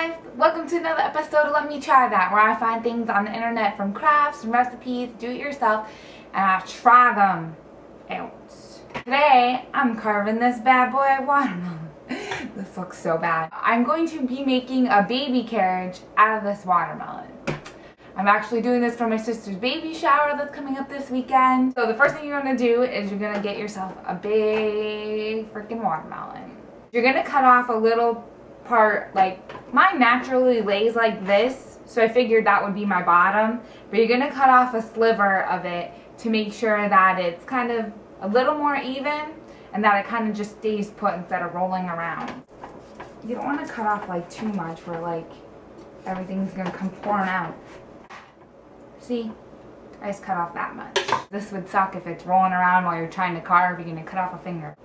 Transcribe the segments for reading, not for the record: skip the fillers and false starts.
guys, welcome to another episode of Let Me Try That, where I find things on the internet from crafts and recipes, do it yourself, and I try them out. Today, I'm carving this bad boy watermelon. This looks so bad. I'm going to be making a baby carriage out of this watermelon. I'm actually doing this for my sister's baby shower that's coming up this weekend. So the first thing you're going to do is you're going to get yourself a big freaking watermelon. You're going to cut off a little part, like mine naturally lays like this, so I figured that would be my bottom, but you're going to cut off a sliver of it to make sure that it's kind of a little more even and that it kind of just stays put instead of rolling around. You don't want to cut off like too much where like everything's going to come pouring out. See, I just cut off that much. This would suck if it's rolling around while you're trying to carve. You're going to cut off a finger.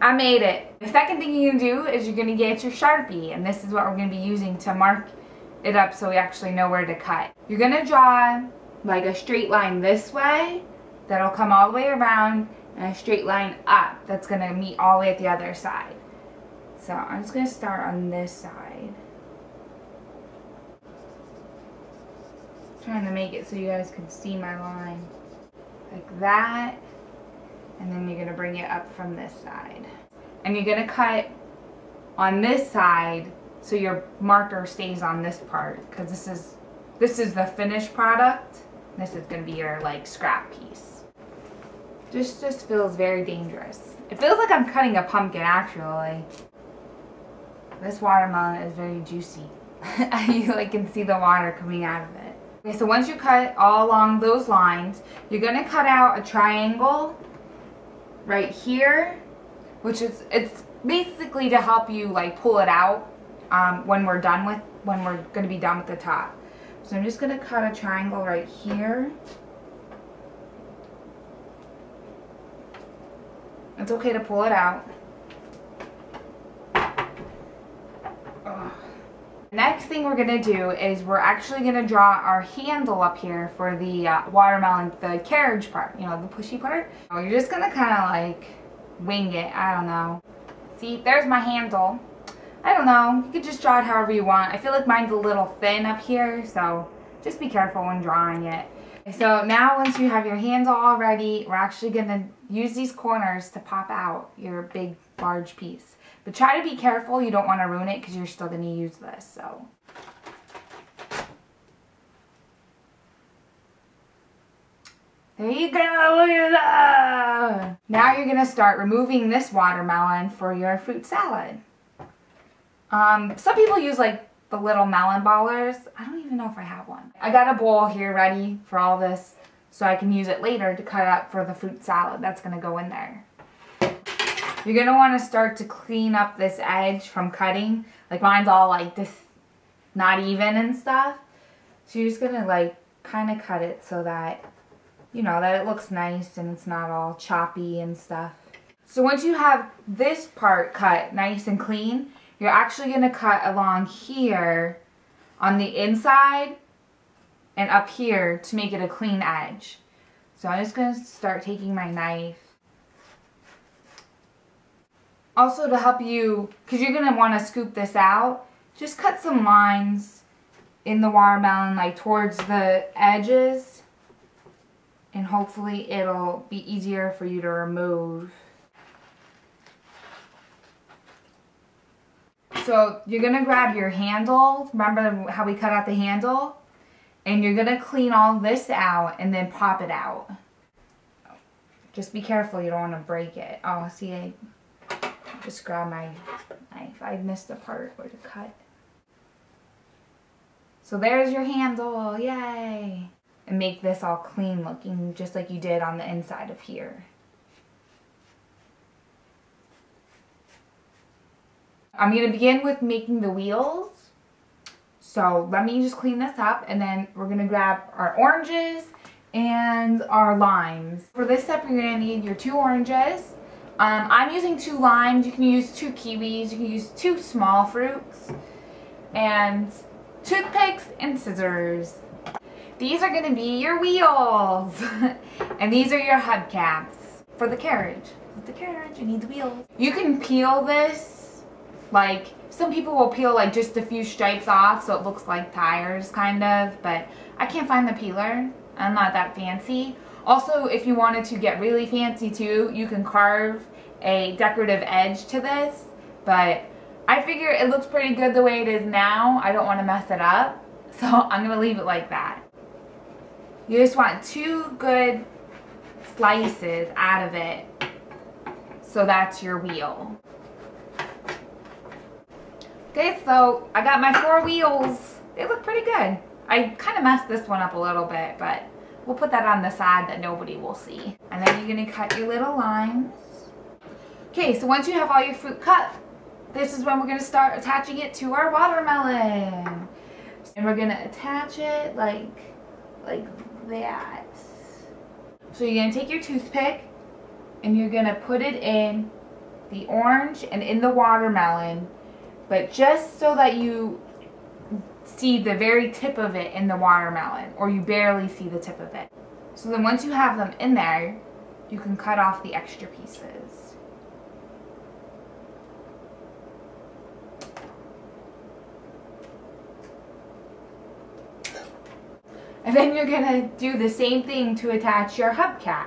I made it. The second thing you're going to do is you're going to get your Sharpie, and this is what we're going to be using to mark it up so we actually know where to cut. You're going to draw like a straight line this way that'll come all the way around, and a straight line up that's going to meet all the way at the other side. So I'm just going to start on this side. Trying to make it so you guys can see my line. Like that. And then you're going to bring it up from this side. And you're going to cut on this side so your marker stays on this part, because this is the finished product. This is going to be your like scrap piece. Just feels very dangerous. It feels like I'm cutting a pumpkin actually. This watermelon is very juicy. You like can see the water coming out of it. Okay, so once you cut all along those lines, you're going to cut out a triangle right here, which is, it's basically to help you like pull it out when we're going to be done with the top. So I'm just going to cut a triangle right here. It's okay to pull it out. Next thing we're going to do is we're actually going to draw our handle up here for the watermelon, the carriage part, you know, the pushy part. So you're just going to kind of like wing it. I don't know. See, there's my handle. I don't know. You could just draw it however you want. I feel like mine's a little thin up here, so just be careful when drawing it. So now once you have your handle all ready, we're actually going to use these corners to pop out your big, large piece. But try to be careful. You don't want to ruin it because you're still going to use this. So there you go. Look at that. Now you're going to start removing this watermelon for your fruit salad. Some people use like the little melon ballers. I don't even know if I have one. I got a bowl here ready for all this so I can use it later to cut up for the fruit salad that's going to go in there. You're going to want to start to clean up this edge from cutting. Like mine's all like this, not even and stuff. So you're just going to like kind of cut it so that, you know, that it looks nice and it's not all choppy and stuff. So once you have this part cut nice and clean, you're actually going to cut along here on the inside and up here to make it a clean edge. So I'm just going to start taking my knife. Also to help you, because you're going to want to scoop this out, just cut some lines in the watermelon like towards the edges, and hopefully it'll be easier for you to remove. So you're going to grab your handle, remember how we cut out the handle? And you're going to clean all this out and then pop it out. Just be careful, you don't want to break it. Oh, see, I just grabbed my knife. I missed the part where to cut. So there's your handle, yay! And make this all clean looking, just like you did on the inside of here. I'm going to begin with making the wheels. So let me just clean this up, and then we're going to grab our oranges and our limes. For this step, you're going to need your 2 oranges. I'm using 2 limes. You can use 2 kiwis. You can use 2 small fruits. And toothpicks and scissors. These are going to be your wheels. And these are your hubcaps for the carriage. With the carriage, you need the wheels. You can peel this Like, some people will peel like just a few stripes off so it looks like tires kind of, but I can't find the peeler. I'm not that fancy. Also, if you wanted to get really fancy too, you can carve a decorative edge to this, but I figure it looks pretty good the way it is now. I don't want to mess it up, so I'm going to leave it like that. You just want 2 good slices out of it, so that's your wheel. Okay, so I got my 4 wheels. They look pretty good. I kind of messed this one up a little bit, but we'll put that on the side that nobody will see. And then you're going to cut your little lines. Okay, so once you have all your fruit cut, this is when we're going to start attaching it to our watermelon. And we're going to attach it like that. So you're going to take your toothpick and you're going to put it in the orange and in the watermelon, but just so that you see the very tip of it in the watermelon, or you barely see the tip of it. So then once you have them in there, you can cut off the extra pieces. And then you're gonna do the same thing to attach your hubcap.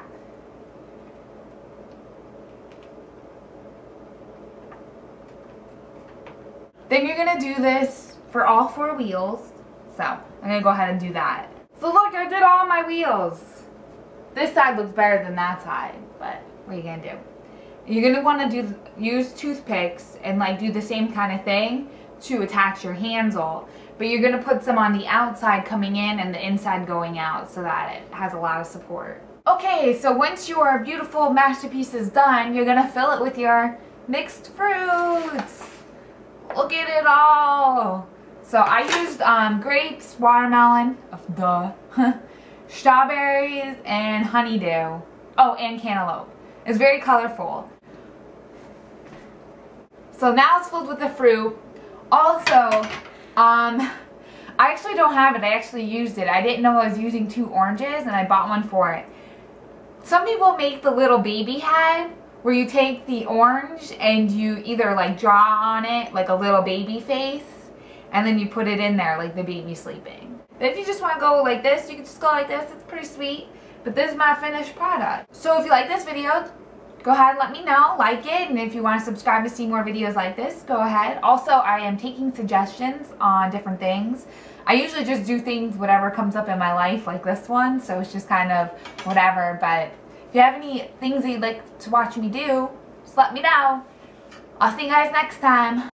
Then you're gonna do this for all 4 wheels. So I'm gonna go ahead and do that. So look, I did all my wheels. This side looks better than that side, but what are you gonna do? You're gonna wanna use toothpicks and like do the same kind of thing to attach your handle. But you're gonna put some on the outside coming in and the inside going out so that it has a lot of support. Okay, so once your beautiful masterpiece is done, you're gonna fill it with your mixed fruits. Look at it all. So I used grapes, watermelon, strawberries, and honeydew. Oh, and cantaloupe. It's very colorful. So now it's filled with the fruit. Also, I actually don't have it. I actually used it. I didn't know I was using 2 oranges, and I bought one for it. Some people make the little baby head, where you take the orange and you either like draw on it like a little baby face, and then you put it in there like the baby sleeping. But if you just want to go like this, you can just go like this. It's pretty sweet. But this is my finished product. So if you like this video, go ahead and let me know. Like it. And if you want to subscribe to see more videos like this, go ahead. Also, I am taking suggestions on different things. I usually just do things, whatever comes up in my life, like this one. So it's just kind of whatever. But if you have any things that you'd like to watch me do, just let me know. I'll see you guys next time.